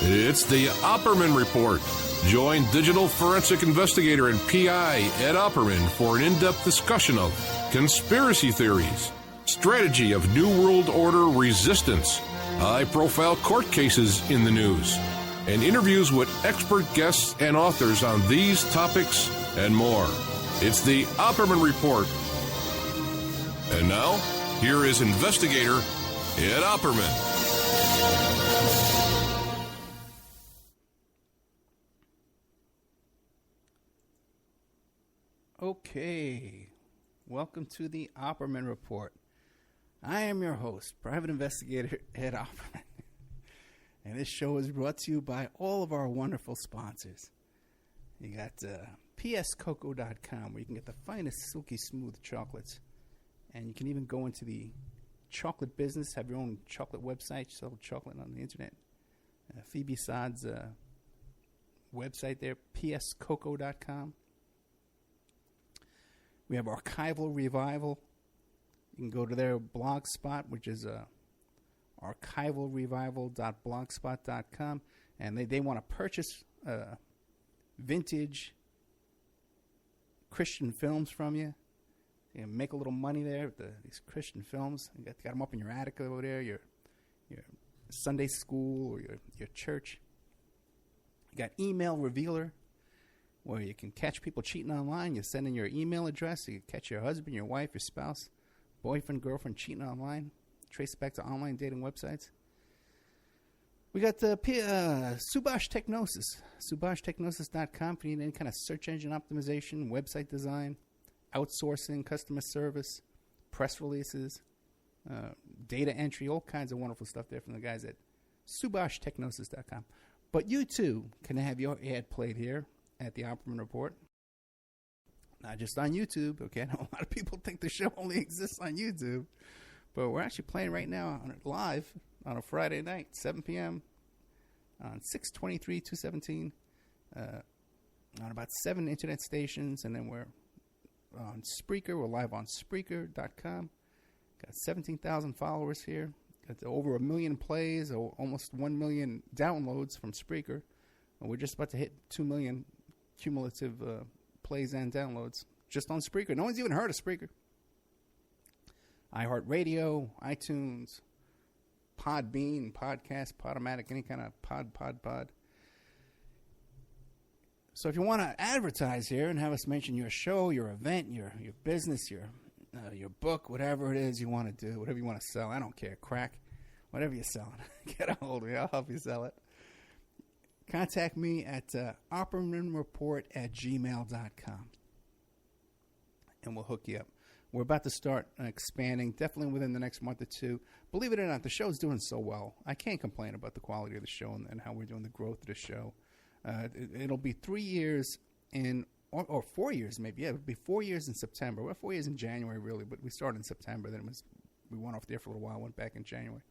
It's the Opperman Report. Join digital forensic investigator and PI Ed Opperman for an in-depth discussion of conspiracy theories, strategy of New World Order resistance, high-profile court cases in the news, and interviews with expert guests and authors on these topics and more. It's the Opperman Report. And now, here is investigator Ed Opperman. Okay, welcome to the Opperman Report. I am your host, Private Investigator Ed Opperman. And this show is brought to you by all of our wonderful sponsors. You got pscoco.com, where you can get the finest silky smooth chocolates. And you can even go into the chocolate business, have your own chocolate website, sell chocolate on the internet. Phoebe Saad's website there, pscoco.com. We have Archival Revival. You can go to their blog spot, which is archivalrevival.blogspot.com. And they want to purchase vintage Christian films from you. You can make a little money there with these Christian films. You got them up in your attic over there, your Sunday school or your church. You got Email Revealer, where you can catch people cheating online. You send in your email address, so you can catch your husband, your wife, your spouse, boyfriend, girlfriend cheating online. Trace back to online dating websites. We got the Subash Technosis, subashtechnosis.com, if you need any kind of search engine optimization, website design, outsourcing, customer service, press releases, data entry, all kinds of wonderful stuff there from the guys at subashtechnosis.com. But you too can have your ad played here at the Opperman Report. Not just on YouTube, okay? I know a lot of people think the show only exists on YouTube, but we're actually playing right now live on a Friday night, 7 p.m. on 623-217 on about 7 internet stations, and then we're on Spreaker. We're live on Spreaker.com. Got 17,000 followers here. Got over 1 million plays, or almost 1 million downloads from Spreaker. And we're just about to hit 2 million cumulative plays and downloads just on Spreaker. No one's even heard of Spreaker. iHeartRadio, iTunes, Podbean, Podcast, Podomatic, any kind of pod. So if you want to advertise here and have us mention your show, your event, your business, your book, whatever it is you want to do, whatever you want to sell, I don't care, crack, whatever you're selling, get a hold of me. I'll help you sell it. Contact me at oppermanreport@gmail.com, and we'll hook you up. We're about to start expanding, definitely within the next month or two. Believe it or not, the show's doing so well. I can't complain about the quality of the show and how we're doing the growth of the show. It'll be 3 years or 4 years maybe. Yeah, it'll be 4 years in September. We're 4 years in January, really, but we started in September. Then we went off there for a little while, went back in January.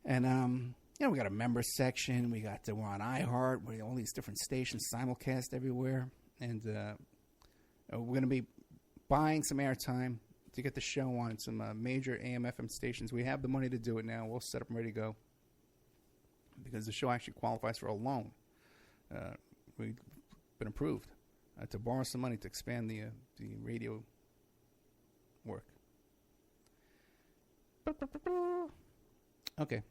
And, we got a member section. We're on iHeart. We're all these different stations, simulcast everywhere. And we're going to be buying some airtime to get the show on some major AM/FM stations. We have the money to do it now. We'll set up and ready to go because the show actually qualifies for a loan. We've been approved to borrow some money to expand the radio work. Okay.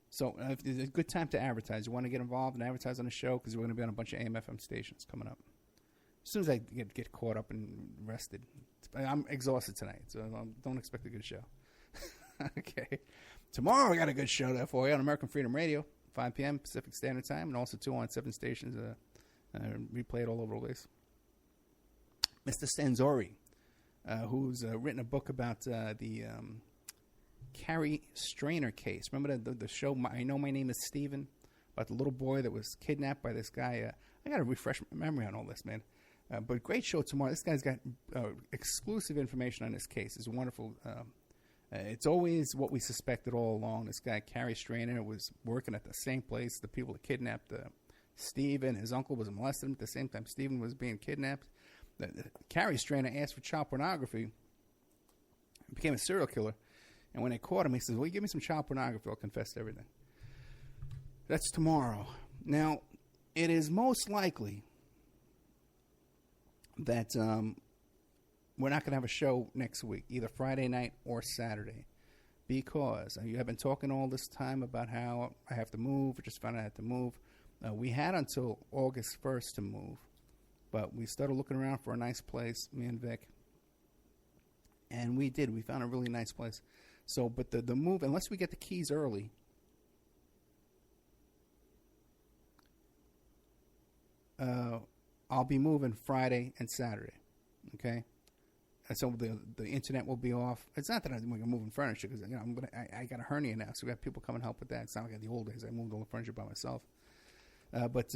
So it's a good time to advertise. You want to get involved and advertise on the show because we're going to be on a bunch of AM/FM stations coming up. As soon as I get caught up and rested. I'm exhausted tonight, so don't expect a good show. Okay. Tomorrow I got a good show there for you on American Freedom Radio, 5 p.m. Pacific Standard Time, and also 2 on 7 stations. Replay it all over the place. Mr. Stanzori, who's written a book about the Carrie Strainer case. Remember the show, I Know My Name is Steven, about the little boy that was kidnapped by this guy. I got to refresh my memory on all this, man. But great show tomorrow. This guy's got exclusive information on this case. It's wonderful. It's always what we suspected all along. This guy, Carrie Strainer, was working at the same place the people that kidnapped Steven. His uncle was molesting him at the same time Steven was being kidnapped. Carrie Strainer asked for child pornography, became a serial killer. And when they caught him, he says, well, give me some child pornography. I'll confess to everything. That's tomorrow. Now, it is most likely that we're not going to have a show next week, either Friday night or Saturday, because you have been talking all this time about how I have to move. I just found out I had to move. We had until August 1st to move, but we started looking around for a nice place, me and Vic, and we did. We found a really nice place. So, but the move, unless we get the keys early, I'll be moving Friday and Saturday, okay? And so the internet will be off. It's not that I'm moving furniture because I got a hernia now, so we got people come and help with that. It's not like in the old days I moved all the furniture by myself. But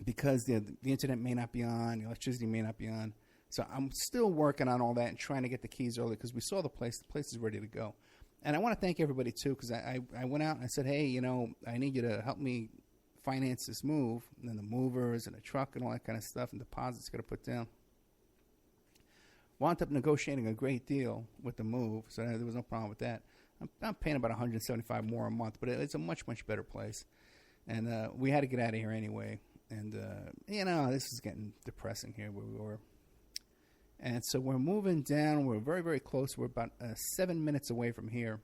because the internet may not be on, the electricity may not be on, so I'm still working on all that and trying to get the keys early because we saw the place. The place is ready to go. And I want to thank everybody, too, because I went out and I said, hey, I need you to help me finance this move, and then the movers and the truck and all that kind of stuff and deposits got to put down. Wound up negotiating a great deal with the move, so there was no problem with that. I'm paying about $175 more a month, but it's a much, much better place. And we had to get out of here anyway. And, this is getting depressing here where we were. And so we're moving down. We're very, very close. We're about 7 minutes away from here,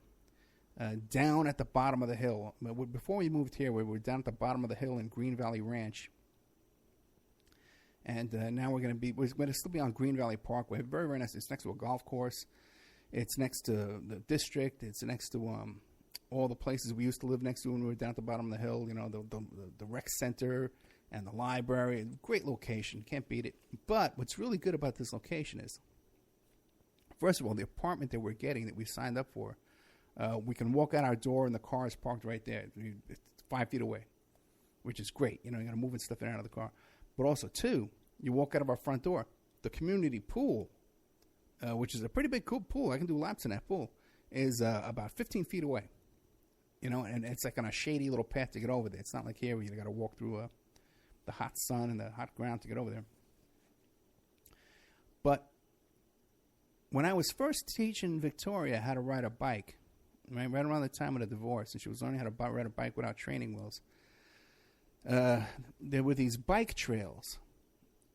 down at the bottom of the hill. Before we moved here, we were down at the bottom of the hill in Green Valley Ranch. And now we're going to still be on Green Valley Parkway. Very, very nice. It's next to a golf course. It's next to the district. It's next to all the places we used to live next to when we were down at the bottom of the hill. The rec center and the library. Great location. Can't beat it. But what's really good about this location is, first of all, the apartment that we're getting that we signed up for, we can walk out our door and the car is parked right there. It's 5 feet away, which is great. You got to move stuff in and out of the car. But also, two, you walk out of our front door. The community pool, which is a pretty big cool pool, I can do laps in that pool, is about 15 feet away. And it's like on a shady little path to get over there. It's not like here where you got to walk through the hot sun and the hot ground to get over there. But when I was first teaching Victoria how to ride a bike, right around the time of the divorce, and she was learning how to ride a bike without training wheels, there were these bike trails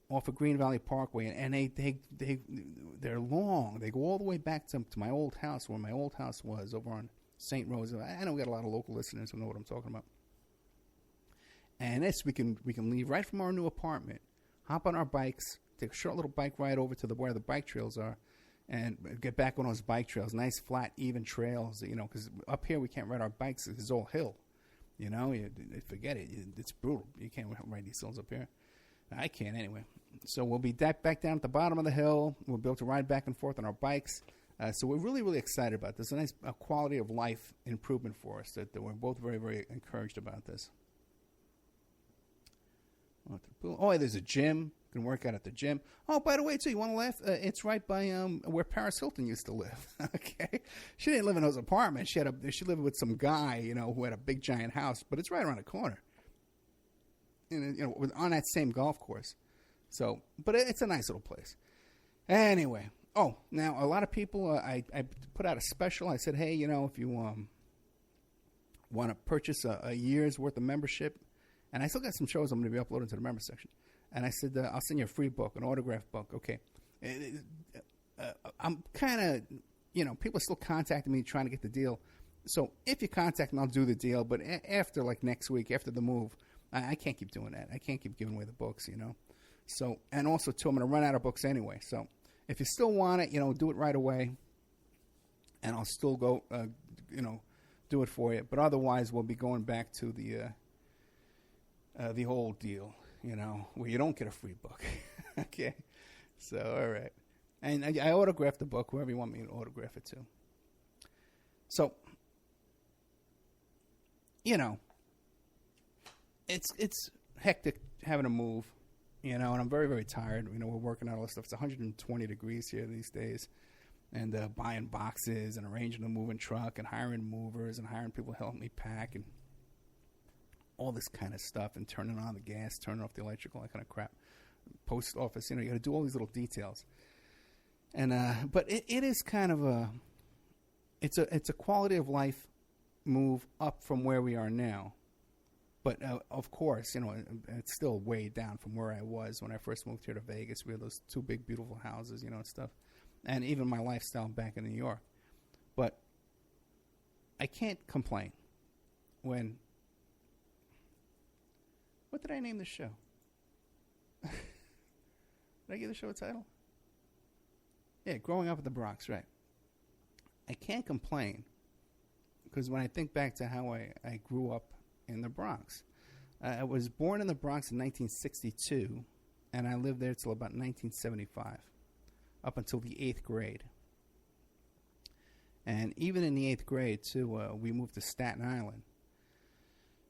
off of Green Valley Parkway, and they're long. They go all the way back to my old house, where my old house was, over on St. Rose. I know we got a lot of local listeners who know what I'm talking about. And this, we can leave right from our new apartment, hop on our bikes, take a short little bike ride over to where the bike trails are, and get back on those bike trails. Nice, flat, even trails, because up here we can't ride our bikes. It's all hill. Forget it. It's brutal. You can't ride these hills up here. I can't anyway. So we'll be back down at the bottom of the hill. We'll be able to ride back and forth on our bikes. So we're really, really excited about this. A nice quality of life improvement for us that we're both very, very encouraged about this. Oh, there's a gym. You can work out at the gym. Oh, by the way, too, you want to laugh? It's right by where Paris Hilton used to live. Okay, she didn't live in those apartments. She lived with some guy, who had a big giant house. But it's right around the corner, and on that same golf course. So, but it's a nice little place. Anyway, now a lot of people. I put out a special. I said, hey, if you want to purchase a year's worth of membership. And I still got some shows I'm going to be uploading to the member section. And I said, I'll send you a free book, an autographed book. Okay. I'm kind of, people are still contacting me trying to get the deal. So if you contact me, I'll do the deal. But after next week, after the move, I can't keep doing that. I can't keep giving away the books, So, and also, too, I'm going to run out of books anyway. So if you still want it, do it right away. And I'll still go, do it for you. But otherwise, we'll be going back to the old deal, where you don't get a free book. Okay. So, all right. And I autographed the book, whoever you want me to autograph it to. So, it's hectic having to move, and I'm very, very tired. We're working on all this stuff. It's 120 degrees here these days. And buying boxes and arranging a moving truck and hiring movers and hiring people to help me pack and all this kind of stuff, and turning on the gas, turning off the electrical, that kind of crap. Post office, you got to do all these little details. And but it is kind of it's a quality of life move up from where we are now. But, of course, it's still way down from where I was when I first moved here to Vegas. We had those two big, beautiful houses, and stuff. And even my lifestyle back in New York. But I can't complain when... What did I name the show? Did I give the show a title? Yeah, Growing Up in the Bronx, right. I can't complain because when I think back to how I grew up in the Bronx, I was born in the Bronx in 1962, and I lived there till about 1975, up until the 8th grade. And even in the 8th grade, too, we moved to Staten Island.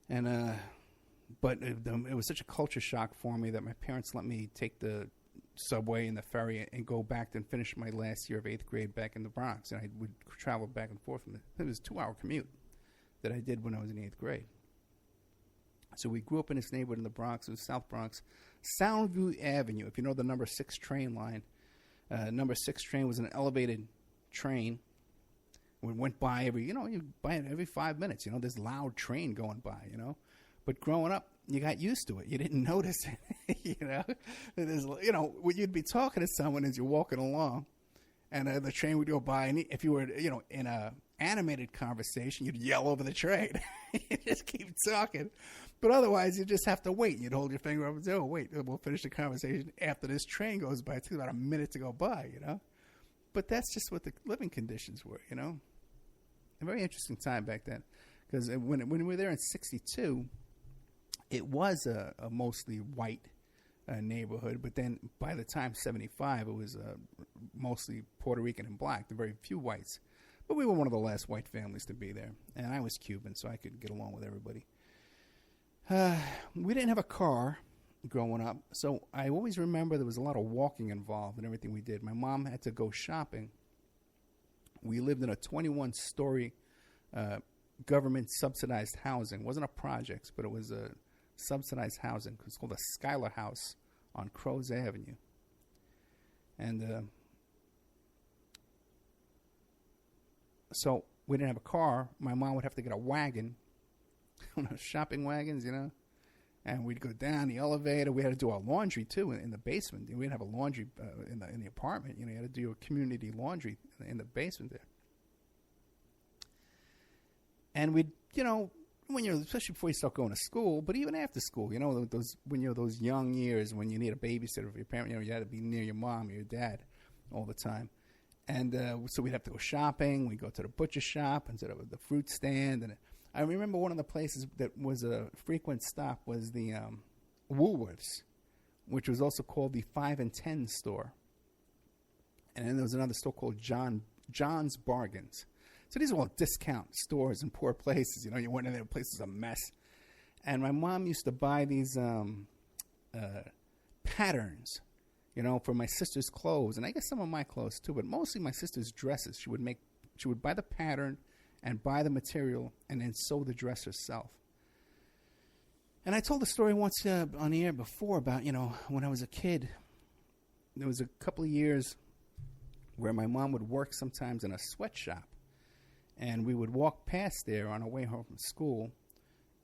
And but it was such a culture shock for me that my parents let me take the subway and the ferry and go back and finish my last year of 8th grade back in the Bronx. And I would travel back and forth. It was a 2-hour commute that I did when I was in 8th grade. So we grew up in this neighborhood in the Bronx. It was South Bronx. Soundview Avenue, if you know the number 6 train line. Number 6 train was an elevated train. We went by every 5 minutes. This loud train going by, But growing up, you got used to it. You didn't notice it, you'd be talking to someone as you're walking along, and the train would go by, and if you were, in a animated conversation, you'd yell over the train. You just keep talking. But otherwise, you just have to wait. You'd hold your finger up and say, oh, wait, we'll finish the conversation after this train goes by. It takes about a minute to go by, But that's just what the living conditions were, A very interesting time back then. Because when we were there in 62, it was a mostly white neighborhood. But then by the time 75, it was mostly Puerto Rican and black. There were very few whites. But we were one of the last white families to be there. And I was Cuban, so I could get along with everybody. We didn't have a car growing up. So I always remember there was a lot of walking involved in everything we did. My mom had to go shopping. We lived in a 21-story government-subsidized housing. It wasn't a project, but it was a subsidized housing. It's called a Schuyler House on Crows Avenue. And so we didn't have a car. My mom would have to get a wagon, one of those shopping wagons, and we'd go down the elevator. We had to do our laundry, too, in the basement. We didn't have a laundry in the apartment. You had to do a community laundry in the basement there. And we'd, especially before you start going to school, but even after school, those young years when you need a babysitter for your parent, you had to be near your mom or your dad all the time. And so we'd have to go shopping. We'd go to the butcher shop instead of the fruit stand. And I remember one of the places that was a frequent stop was the Woolworths, which was also called the 5 and 10 store. And then there was another store called John's Bargains. So these are all discount stores in poor places. You went in there, the place was a mess. And my mom used to buy these patterns, for my sister's clothes. And I guess some of my clothes too, but mostly my sister's dresses. She would buy the pattern and buy the material and then sew the dress herself. And I told the story once on the air before about, when I was a kid, there was a couple of years where my mom would work sometimes in a sweatshop. And we would walk past there on our way home from school,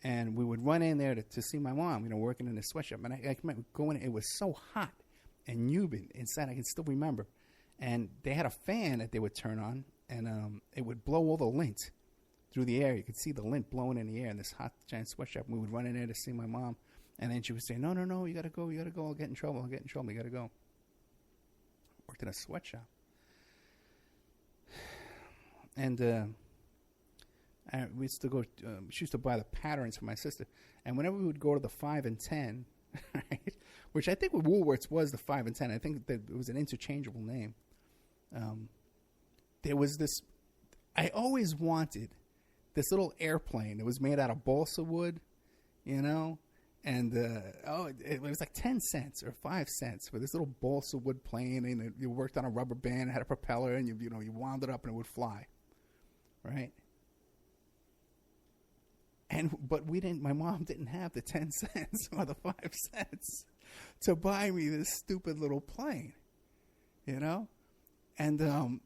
and we would run in there to see my mom, working in the sweatshop. And I remember going in, it was so hot and humid inside, I can still remember. And they had a fan that they would turn on, and it would blow all the lint through the air. You could see the lint blowing in the air in this hot, giant sweatshop. And we would run in there to see my mom, and then she would say, no, you got to go, I'll get in trouble, you got to go. Worked in a sweatshop. And we used to go. She used to buy the patterns for my sister, and whenever we would go to the 5 and 10, right, which I think with Woolworths was the 5 and 10. I think that it was an interchangeable name. There was this. I always wanted this little airplane. It was made out of balsa wood, and it was like 10 cents or 5 cents for this little balsa wood plane, and you worked on a rubber band, it had a propeller, and you wound it up and it would fly. Right. But my mom didn't have the 10 cents or the 5 cents to buy me this stupid little plane, And